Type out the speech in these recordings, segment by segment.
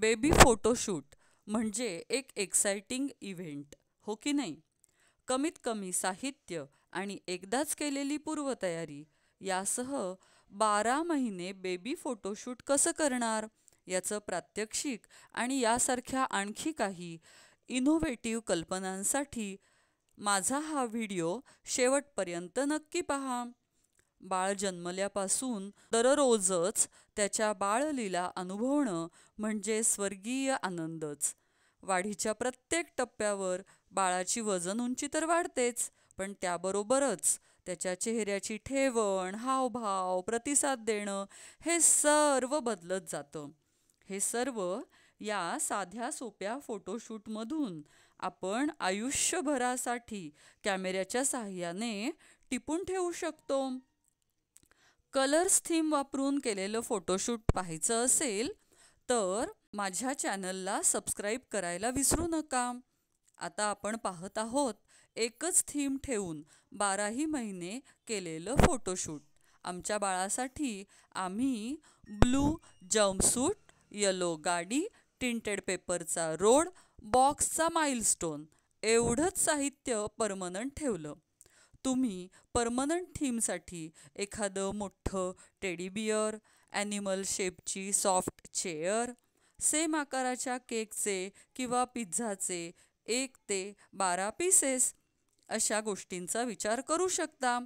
Baby photoshoot म्हणजे एक exciting event, हो की नाही? कमीत कमी साहित्य आणि एकदाच केलेली पूर्वतयारी यासह 12 महिने बेबी फोटोशूट कसं करणार याचं प्रात्यक्षिक आणि यासारख्या आणखी काही इनोव्हेटिव्ह कल्पनांसाठी माझा हा व्हिडिओ शेवटपर्यंत नक्की पहा. बाळ जन्मल्यापासून दररोजच त्याच्या बाळलीला अनुभवणं म्हणजे स्वर्गीय आनंदच. वाढीच्या प्रत्येक टप्प्यावर बाळाची वजन उंची तर वाढतेच, पण त्याबरोबरच त्याच्या चेहऱ्याची ठेवण, हावभाव, प्रतिसाद देणं हे सर्व बदलत जातं. हे सर्व या साध्या सोप्या फोटोशूटमधून आपण आयुष्यभरासाठी कॅमेऱ्याच्या साहाय्याने टिपून ठेवू शकतो. कलर्स थीम वापरून केलेलं फोटोशूट पाहायचं असेल तर माझ्या चॅनलला सबस्क्राईब करायला विसरू नका. आता आपण पाहत आहोत एकच थीम ठेवून 12 महिने केलेलं फोटोशूट. आमच्या बाळासाठी आम्ही ब्लू जम्पसूट, येलो गाडी, टिंटेड पेपरचा रोड, बॉक्सचा माइलस्टोन एवढंच साहित्य परमनंट ठेवलं. तुम्ही परमनंट थीमसाठी एखादं मोठं टेडी बियर, ॲनिमल शेपची सॉफ्ट चेअर, सेम आकाराच्या केकचे किंवा पिझ्झाचे 1 ते 12 पीसेस अशा गोष्टींचा विचार करू शकता.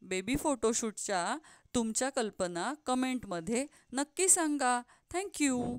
बेबी फोटोशूटच्या तुमच्या कल्पना कमेंटमध्ये नक्की सांगा. थँक्यू.